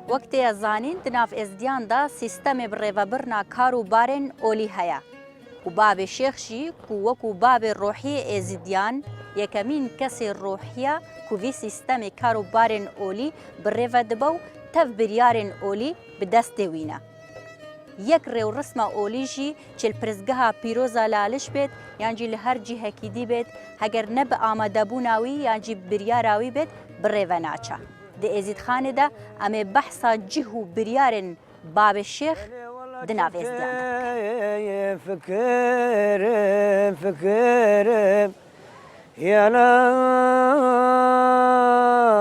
وقتی زانین دناف ازدیان دا سیستم بریوبرنا کارو بارن اولی هیا و باب شیخ جی کو وکو باب روحی ازدیان یکمین کسی روحیه کو وی سیستم کارو بارن اولی بریودبو تف بریارن اولی بدست وینه یک رو رسم اولی جی چل پرزگاه پیروزا لالش بید یعنی لهر جهه کی بید اگر نب آماده بوناوی یعنی بریاراوی بید بریوناچه ده ازید خانه ده اما بحثا جهو بریارن باب الشيخ دناف ازدیان فكر يا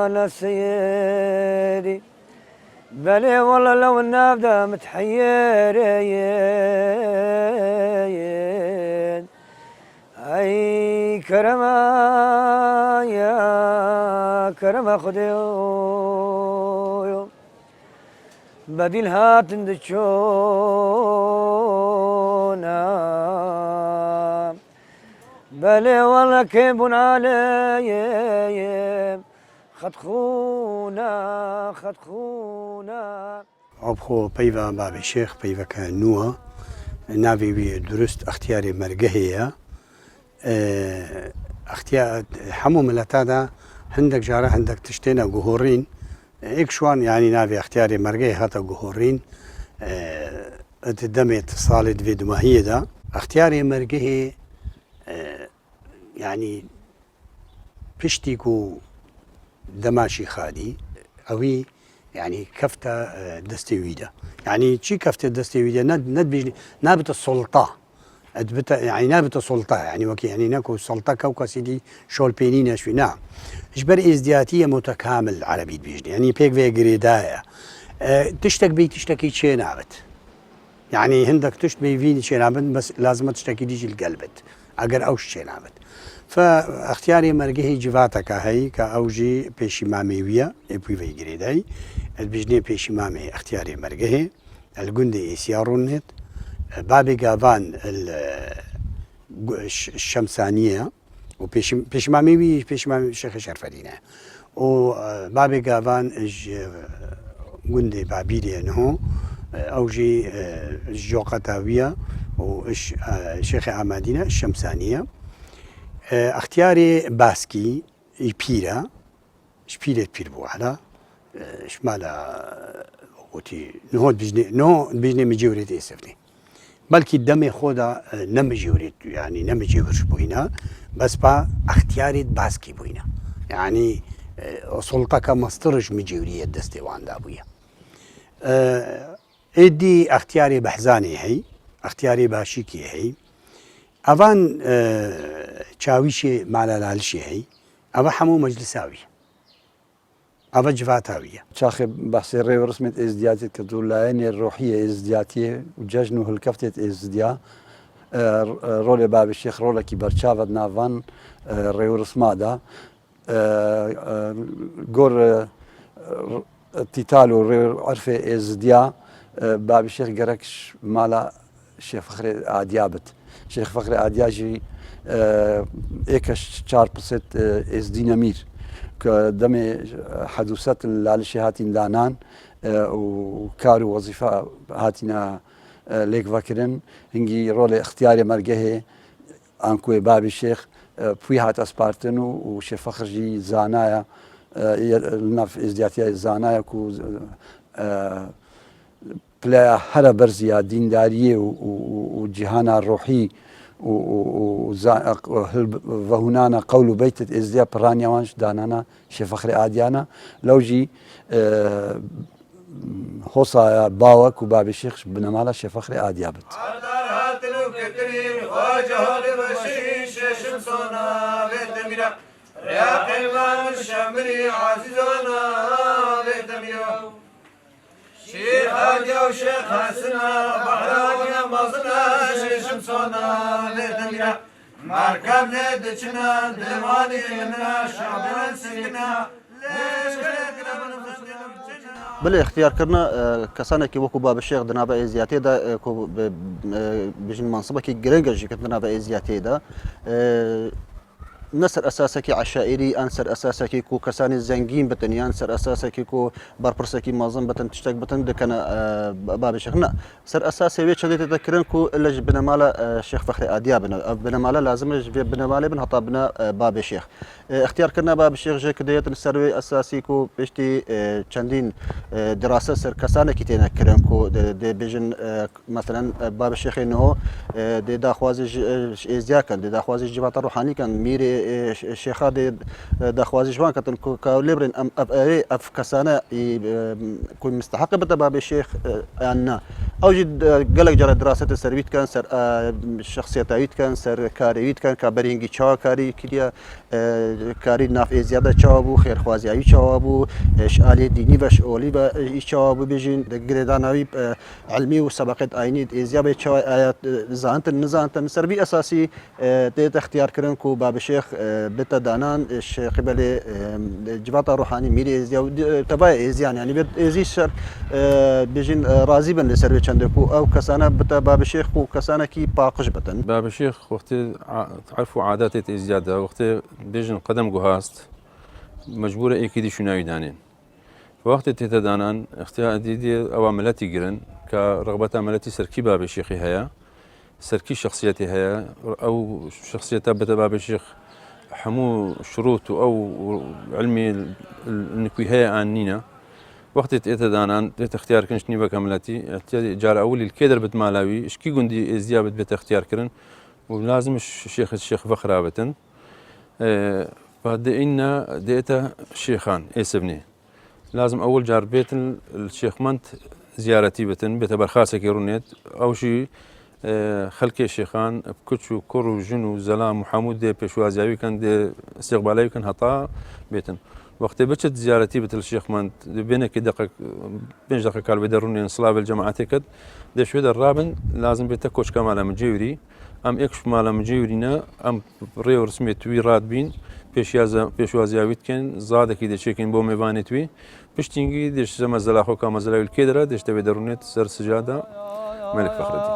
لا سيدي بلي والله لو النافذة متحير اي كرما يا كرما خديو بديل هات ندشونا بلي والله كيبون علي خد خونا أبخو بيفا باب الشيخ بيفا كنوع نافي درست اختياري مرجهية اختيار حمو ملتادا عندك جارة عندك تشتينا جهورين إكشوان يعني نافي اختياري مرجهية هذا جهورين تدمي اتصال في دماهية دا اختياري مرجهية يعني بشتيكو دماشي خالي أوي يعني كفتة دستويدة يعني شي كفتة دستويدة ند بيجي نابت السلطة أدبت يعني نابت السلطة يعني وكي يعني ناكو سلطة كوكا سيدي شول بينينا شوي نعم إجبار إزدياتية متكامل عربي بيجي يعني بيك في جريدايا تشتكي شيء نابت يعني عندك تشتكي فيني شيء نابت بس لازم تشتكي ديجي القلبت أجر أوش شيء نابت فاختياري مرجهي جفاتك هاي كأوجي بيشي ماميوية إبوي في جريداي البجني بيشي مامي اختياري مرجهي الجندي إسيارونت بابي جافان الشمسانية وبيشي مامي شيخ شرفدينة وبابي جافان جندي بابيلي إنه أوجي الجوقتاوية وش شيخ عمادينة الشمسانية اختياري باسكي يبيرا شبيرة بير بوعلا شمالا وتي نهود بيجني مجيوريت يسفني بلكي دمي خودا نمجيوريت يعني نمجيورش بوينا بس با اختياري باسكي بوينا يعني سلطة مسترج مجيورية دستيوان دابويا ادي اختياري بحزاني هي اختياري باشيكي هي أفان تشاويشي مالا لالشي هي أفا حمو مجلساوي أفا جفاتاوية شاخي بحثي ريو رسمة إزدياتي كدولايني الروحية إزدياتي وجاجنو هالكفتة إزديا رولي باب الشيخ رولي كبرشافد نافان ريو رسمة دا قور تيتالو ريو عرفة إزديا باب الشيخ قركش مالا الشيخ فخري عاديابت شيخ فخري عادياجي ايكش 4% از دينامير كدمي حدوثات اللالشي هاتين دانان وكارو وظيفة هاتينا ليك فاكرن هنجي رولي اختياري مرجهي انكوي باب الشيخ بوي هات اسبارتن وشيخ فخرجي زانايا الناف ازدياتيا زانايا كو بلا هر برزيا دينداريه وجهانا الروحي وهنانا قول بيت الازدياء برانيا وانش دانانا شيخ فخري عاديانا لو جي حصا باوك وباب الشيخ بنمالا شيخ فخري عاديابت شيخ هادي وشيخ حسنا بحراوية مصنا شيشم صونا لتميرا مركب ندشنا دماني لنا شعبنا سكنا ليش كنا بله اختيار كرنا كسانة كي وكو باب الشيخ دنابا ازياتي دا كو بجن منصبة كي جرينجر جي كتنا با ازياتي دا نسر أساسك عشائري أنسر أساسك كو كساني زنجين بتن ينسر أساسك كو بربرسك مازن بتن تشتك بتن دكنا باب الشيخ نا سر أساسي ويش شديد تذكرن كو إلا بنا مالا الشيخ فخري آديا بنا مالا لازم بنا مالا بن هطا بنا باب الشيخ اختيار كنا باب الشيخ جاك ديت السروي أساسي كو بيشتي چندين دراسة سر كسانة كتينا كرن كو دي بيجن مثلا باب الشيخ إنه دي داخوازي إزيا كان دي داخوازي جبات الروحاني كان ميري الشيخ دي داخوازي جوان كتن كوليبرين أف كسانة كون مستحق بتا باب الشيخ أنا أوجد قلق جرى دراسة السرويت كان سر الشخصيتاويت كان سر كاريويت كان كبرينجي تشاوا كاري كديا كاري ناف إزيادة تشاوبو خير خوازي أي تشاوبو آلي ديني باش أولي با تشاوبو بيجين دقريداناوي علمي وسبقت آيني إزيابة تشاوا آيات نزانتن سربي أساسي تيت اختيار كرن كو باب الشيخ بتا دانان الشيخ قبل جباطة روحاني ميري إزيا تباي إزيان يعني بيت إزي شر بيجين راضي بن لسربي چندكو أو كسانة بتا باب الشيخ كو كسانة كي باقش بتن باب الشيخ وقت تعرفوا عادات إزيادة وقت بيجن قدم جهاست مجبورة أكيد شناوي دانين وقت تتدانان اختيار دي أو عملتي جرن كرغبة عملتي سركي باب الشيخ هيا سركي شخصيتي هيا أو شخصيتها باب الشيخ حمو شروط أو علمي النكوي هيا عنينا وقت تتدانان اختيار كنش نيبا كاملتي جار أولي الكدر بتمالاوي إشكي قندي إزيابت بيت اختيار كرن ولازم الشيخ فخرابتن فدينا ديتا شيخان اسبني لازم اول جار بيت الشيخ منت زيارتي بتن بيت برخاسك يرونيت او شي خلكي الشيخان بكتشو كورو جنو زلام وحمود دي بيشوازيوي كان دي استقبالي كان هطا بيتن وقت بچت زيارتي بت الشيخ منت بينك دقيق بين دقيقه قال بدروني انصلاب الجماعات كد دي شو الرابن لازم بيت كوش كمال مجيوري ام اكش مال مجيورينا ام ريو رسميت وي راد بين پێشوازیاویت کەن زادێکی دەچێکین بۆ میێوانێتوی پشتینگی دێش زەمە زەلاخۆ کامەزراویل کێدرا دەشتەوێ دەڕونێت سەر سجادا مەلک فەخرەدین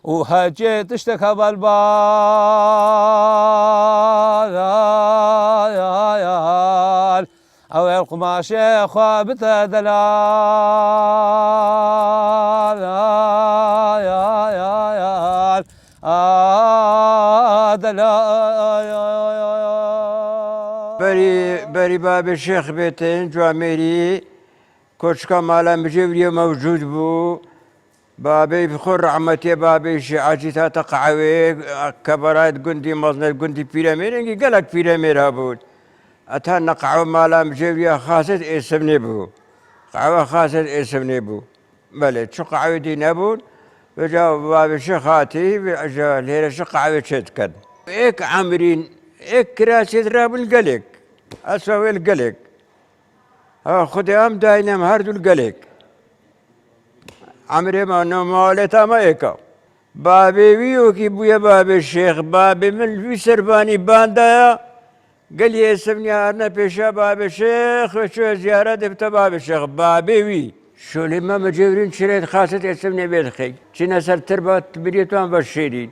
وهجيت تشتك بالبال أو القماش يا بتدلال بری باب الشيخ بيتين جواميري كوشكا مالا مجيبري موجود بو بابي بخور رحمتي بابي شيعاتي تقعوي كبرات قندي مصنع قندي بيرامير قالك بيرامير هابود أتها نقعو مالا مجيبري خاصة اسمني بو قعوة خاصة اسمني بو بلد شو قعوة دي نبود وجا باب الشيخ هاتي وجا ليلة شو قعوة شتكن إيك عامرين إيك كراسي راب القلق أسوي القلق خدام داينام هردو القلق عمري ما نمالتا ما إيكا بابي ويوكي بويا باب الشيخ بابي من في سرباني باندايا قال لي اسمني أنا بيشا باب الشيخ وشو زيارة دبتا باب الشيخ بابي وي شو لما مجيورين شريت خاصة اسمني بيت خي شنا سر تربات بريتوان بشيرين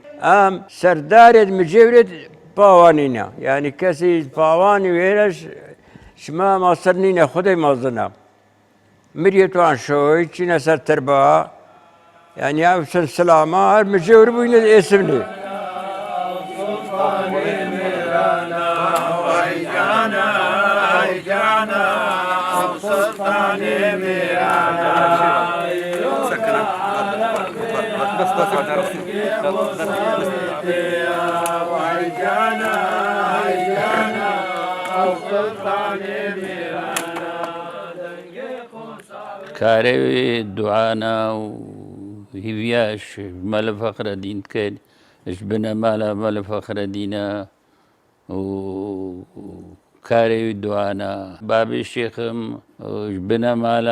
سردارد مجيورد باوانينا يعني كسي باواني ويرش شما مصرنينا خدي مصدنا مريتوان شوي شنا سر تربا يعني أبسن سلامة مجيور بوين اسمني كاري دعانا وهيفياش مال فخر دين كان اجبنا مال فخر دينا وكاري دعانا بابي الشيخ اجبنا مال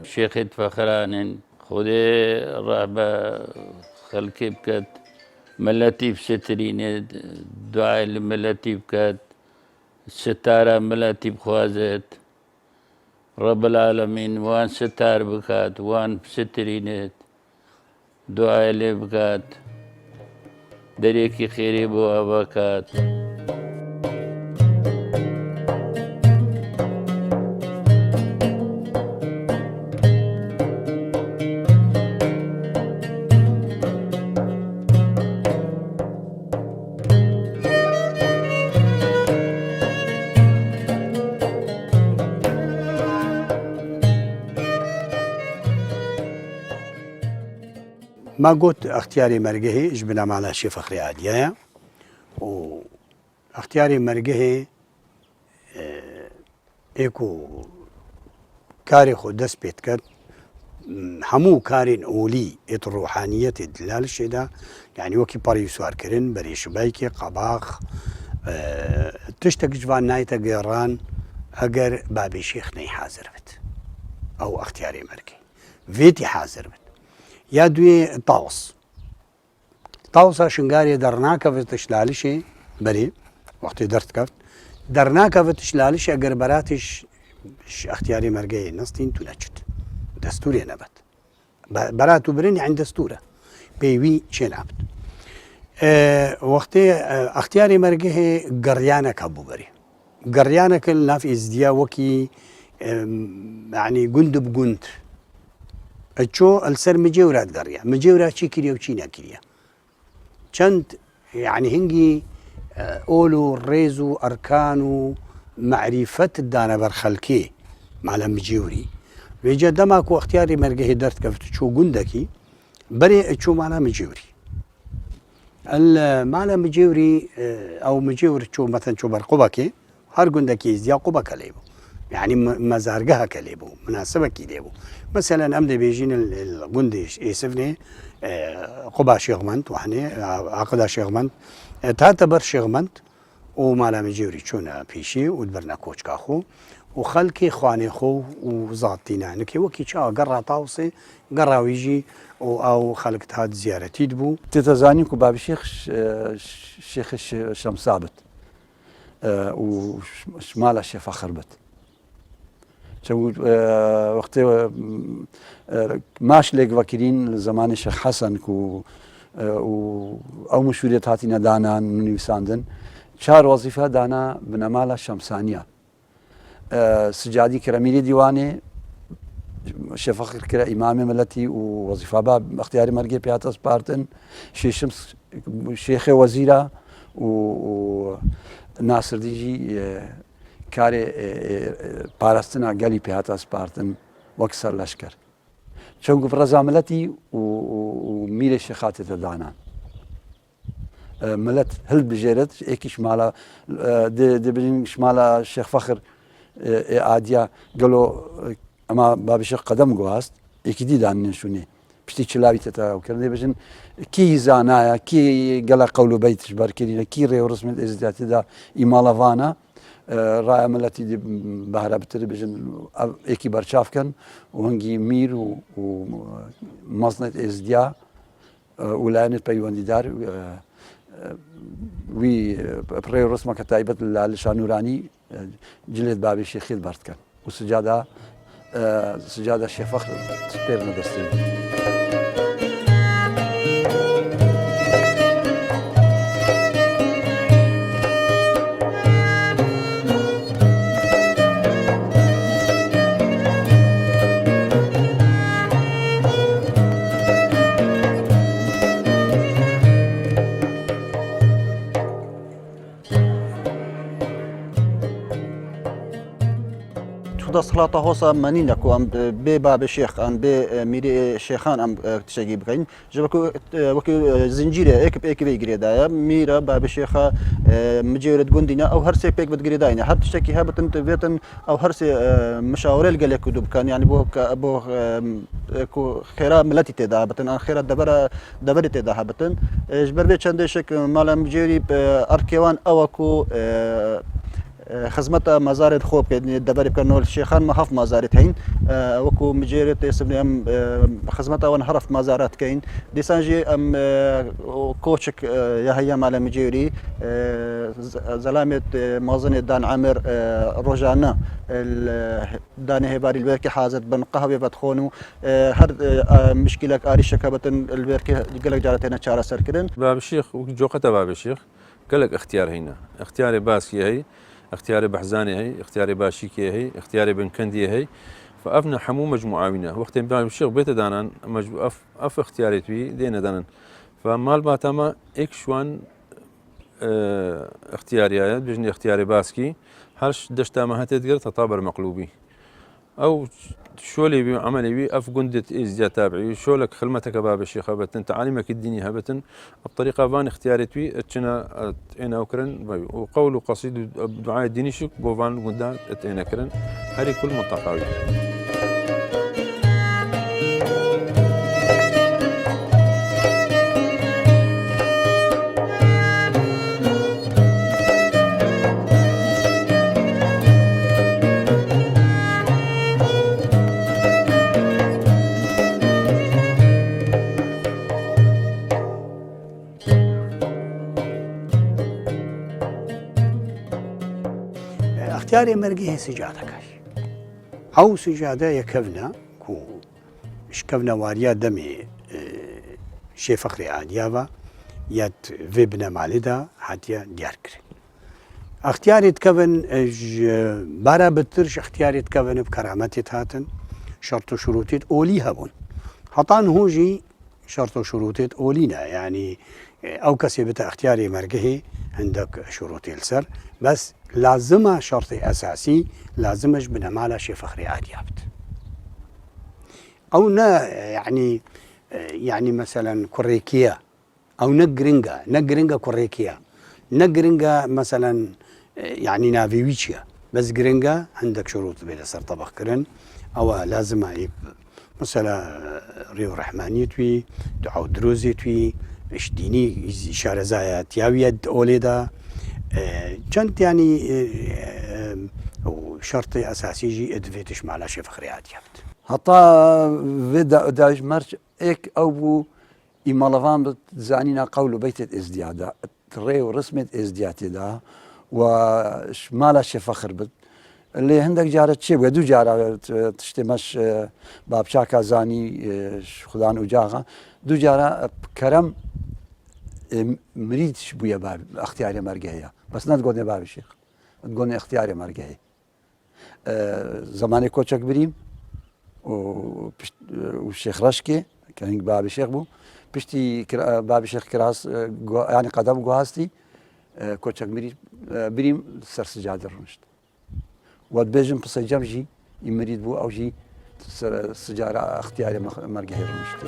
شيخ فخران خذي رهبة خلقي بكت ملتي بسترين دعاء الملتي بكت ستارة ملتي بخوازت رب العالمين وان ستار بكات وان بسترينت دعاء اللي بكات دەرێکی خێری بۆ ئەوەکات. ما قلت اختياري مرقهي جبنا معنا شي فخري عادية واختياري مرقهي ايكو كاري خو دس بيت كد همو كارين اولي ات روحانية دلال الشيدا يعني وكي باري سوار كرين بري شبايكي قباخ تشتك جوان نايتا قيران اگر بابي شيخ ني حاضر بت او اختياري مرقهي فيتي حاضر بت يا دوي طاوس شنقاري درناك في تشلالشي بري وقت درت كفت درناك في تشلالشي اگر براتش اختياري مرقي نصتين تنجد دستوري نبت براتو بريني عند دستوره بيوي شين عبد وقت اختياري مرقي قريانك ابو بري قريانك الناف ازديا وكي يعني قند بقند اتشو السر مجيورات قرية مجيورات شي كريا وشينا كريا چند يعني هنجي اولو ريزو اركانو معرفة الدانا برخلكي مع مجيوري ويجا دماكو اختياري مرقه درت كفت تشو قندكي بري اتشو معنا مجيوري المعنا مجيوري او مجيور تشو مثلا تشو برقبكي هر قندكي ازيا قبك ليبو يعني مزارقها كليبو مناسبة كليبو مثلا أمدي بيجين الجندي يسفني قبا شيغمنت وحني عقدا شيغمنت تعتبر شيغمنت ومالا مجيوري شونا بيشي ودبرنا كوش كاخو وخلكي خواني خو وزاتينا نكي وكي شا قرا طاوسي قرا ويجي او خلقت هاد زيارتي دبو تتزاني كو باب الشيخ شمس ثابت وشمال الشيخ فخر بت وقت ماش ليك وكيلين زمان الشيخ حسن كو او مشورية هاتينا دانا نويساندن شار وظيفة دانا بنمالة شمسانية سجادي كراميلي ديواني الشيخ فخر كرا إمام ملتي ووظيفة باب اختياري مرقي بياتس بارتن شمس شيخ وزيرة و ناصر ديجي كاري باراستنا قالي بياتا سبارتن وكسر لشكر شونكو في الرزاملتي وميري الشيخات تدانا ملت هل بجيرت ايكي شمالا دي بجين شمالا الشيخ فخر عادية قالوا اما باب الشيخ قدم قواست ايكي دي دان شوني بشتي تشلاوي تتا وكرني بجن كي زانايا كي قال قولوا بيت جبر كيرينا كي ريو رسم الازديات دا ايمالا فانا رأي ملتي دي بهرا بتلفزيون ايكي برشافكن وهنجي مير ومصنع ازديا ولانت بيوندي دار وي بري رسمة كتايبة لشانوراني جلد بابي الشيخ بارتكن وسجادة سجادة الشيخ فخر سبيرنا دستين خدا صلاة هوسا منينا كو ام بي باب الشيخ ام بي ميري شيخان ام تشجي بكين جبكو وكو زنجيره ايك بيجري دايا ميرا باب الشيخ مجيرة جندنا او هرسي بيك بتجري داينا حتى تشكي هابتن فيتن او هرسي مشاورة الجل كدوب كان يعني بو كو خيرا ملتي تدا بتن خيرا دبر تدا هابتن جبر بيت شندشك مال مجيري اركيوان او كو خزمەتە مەزارێت خۆ بکەیت دەبەری بکەنەوە شێخان مە هەفت مازارێت هەین وەکو مجێرێت ئێسبنی ئەم خزمەتەوەن هەرف مازاراتکەین دیسانژی ئەم کۆچک یاهەیە مالە مجێری زەلامێت مازنێت دان عامر ڕۆژانە دانێ هێباری البێرکی حازت بن قەهوێ بەدخۆن و هەر مشکلێک ئاریشەکە بەتن البێرکی گەلێک جارەتێنە چارەسەرکردن باب الشيخ جوقته باب الشيخ قال لك اختيار هنا اختياري باسكي هي اختياري بحزاني هي اختياري باشيكي هي اختياري بنكندي هي فافنا حمو مجموعه منها وقت باب الشيخ بيت دانان اف اختياري في دينا دانان فمال باتما اكشوان اختياري بجني اختياري باسكي هرش دشتا ما هتقدر تطابر مقلوبي او شولي بي عملي بي اف قندت ازيا تابعي شولك خلمتك باب الشيخ هبتن تعليمك الديني هبتن بطريقه فان اختيارت بي اتشنا انا وكرن وقول قصيد دعاء الديني شك بوفان قندان اتينا كرن هذه كل منطقه اختياري مرقيه سجادة كاش أو سجادة يكفنا كو شكفنا واريا دمي شي فخري عاديابا يات فيبنا مالدا حتى دياركري اختياري تكفن بارا بترش اختياري تكفن بكرامتي هاتن شرط وشروطيت أولي هبون حطان هوجي شرط وشروطيت أولينا يعني أو كسبت اختياري مرقيه عندك شروطي السر بس لازمه شرطي اساسي لازمش بنماله شي فخري عاديابت او يعني مثلا كوريكيا او نجرينجا كوريكيا نجرينجا مثلا يعني نافيويتشيا بس جرينجا عندك شروط بلا سر طبخ كرن او لازم مثلا ريو رحماني توي دعاء دروزي توي اش ديني اشاره زايات ياويد اوليدا كانت يعني شرطي اساسي جي ادفيتش مع شي فخري عاديابت حتى فيدا داج مرش اك او إمالفان بتزعنينا قول بيت الازدياد تري ورسمة ازدياد دا وشمال شي فخر بت اللي عندك جارة شيء ودو جارة تشتمش باب شاكا زاني خدان وجاغا دو جارة كرم مريد شبويا باب اختياري مرقهية بس لا تقولني باب الشيخ تقولني اختياري مرقهي زماني كوتشك بريم والشيخ رشكي كان باب الشيخ بو بشتي باب الشيخ كراس يعني قدم قواستي كوتشك بريم سر سجاد الرنشت وتبيجم بصي جمجي يمريد بو او جي سجارة اختياري مرقهي الرنشت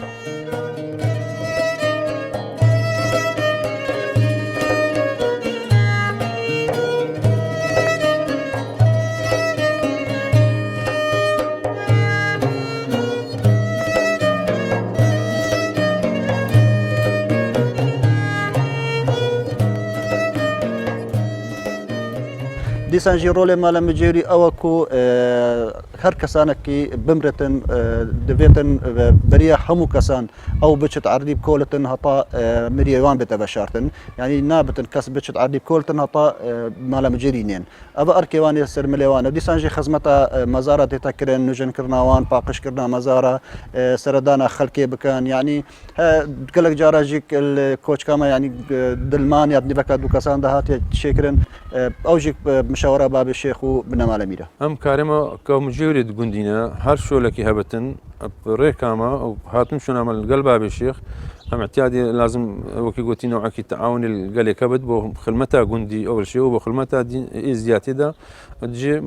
دیسانجی رول مال مجری اوکو هر کسانی که بمرتن دویتن بریا همو کسان او بچت عردی بکولتن هتا مریوان بتبشرتن یعنی نابتن کس بچت عردی بکولتن هتا مال مجرینین ابا ارکیوانی سر ملیوان دیسانجی خدمتا مزارات تکرن نجن کرناوان پاقش کرنا مزارا سردانا خلقی بکن یعنی کلک جاراجیک الکوچ کاما یعنی دلمان یابنی بکات دو کسان دهات شکرن اوجیک مشاورة باب الشيخ وبنمال ميرا ام كارما كمجيرد قندينا هر شو لك هبتن بريكاما او هاتم شو نعمل قلب باب الشيخ ام اعتيادي لازم وكي قلتي نوعك التعاون القلي كبد بخلمتها قندي اول شيء وبخلمتها ازياتي دا تجي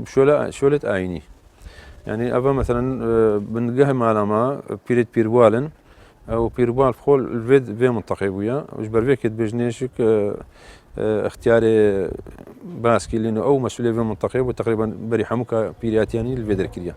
شولة ايني يعني ابا مثلا بنقهم علامة بيريد بيربوالن او بيربوال فخول الفيد في منطقه ويا وجبر فيك بجنيشك اختياري باسكي لانه او مسؤوليه في المنطقه وتقريبا بري حموكا بيرياتياني الفيدر كريا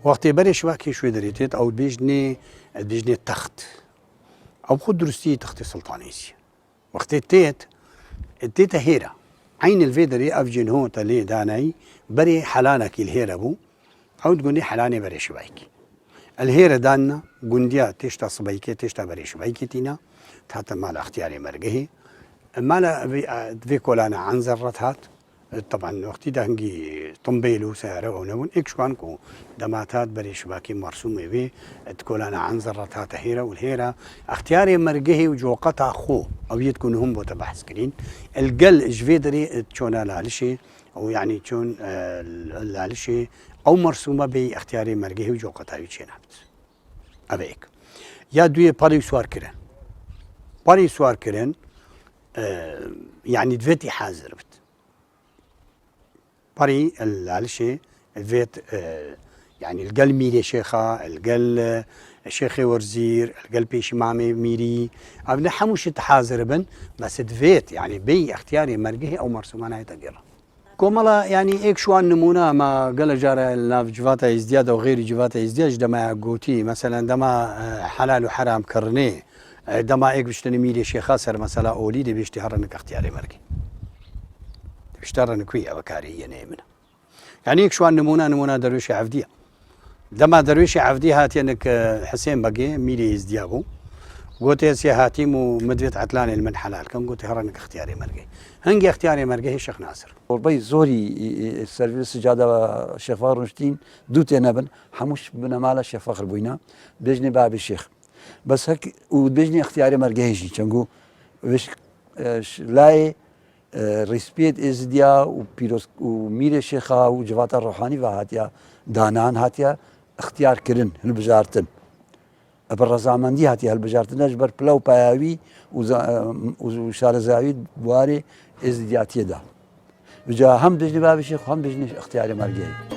وقتی برش واکی شوی دریتید او بیجنی تخت او خود درستی تخت سلطانیسی وقتی تیت هیرا عين الفيدري افجن هو تلي داناي بري حلانك الهيرة بو او تقولي حلاني بري شبايكي الهيرة دانا قنديا تشتا صبايكي تشتا بري شبايكي تينا تحت مال اختياري مرقهي مالا في كولانا عن زرتهات طبعا وقتي ده هنجي طنبيلو سعره ونون اكشوانكو دماتات بري شباكي مرسومه في تكولانا عن زرتها هيرة والهيرة اختياري مرقهي وجوقتها خو او يتكون هم بوتا بحث كرين القل جفيدري تشونا لالشي او يعني تشون لالشي او مرسومه بي اختياري مرقهي وجوقتها يتشينابت ابيك يا دوية باري سوار كرين يعني دفيتي حازر بت باري العلشي الفيت يعني القل ميري شيخة القل شيخي ورزير القل بيش مامي ميري ابن حموش تحازر بن بس دفيت يعني بي اختياري مرقه او مرسومانا يتقرا كوملا يعني ايك شوان نمونه ما قال جارة الناف جفاتا ازدياد او غير جفاتا ازدياد دما قوتي مثلا دما حلال وحرام كرنيه دما ايك بشتني ميري شيخة سر مثلا اولي دي بيشتهرنك اختياري مرقه بيشتهرنك ويا بكاري نيمنا يعني ايك شوان نمونه درويش عفديه دما درويش عفديه هاتي انك حسين بقي ميري ازديابو قلت يا سي هاتيم ومدفت عتلاني المن حلال كم قلت هرنك اختياري مرقه هنجي اختياري مرقه الشيخ ناصر والبي زوري السيرفيس جاده شيخ فاخر رشدين دوتي نبن حموش بنا مالا شيخ فاخر بوينا بيجني باب الشيخ بس هيك وبيجني اختياري مرقه هيجي تنقو وش لاي ريسبيت ازديا وبيروس ومير الشيخه وجفات الروحاني وهاتيا دانان هاتيا اختيار كرن هالبجارتن بالرزامندي هاتي هالبجارتن اجبر بلاو باياوي وشارزاوي بواري ازدياتي دا بجا هم بجني باب الشيخ وهم بجني اختياري مرقه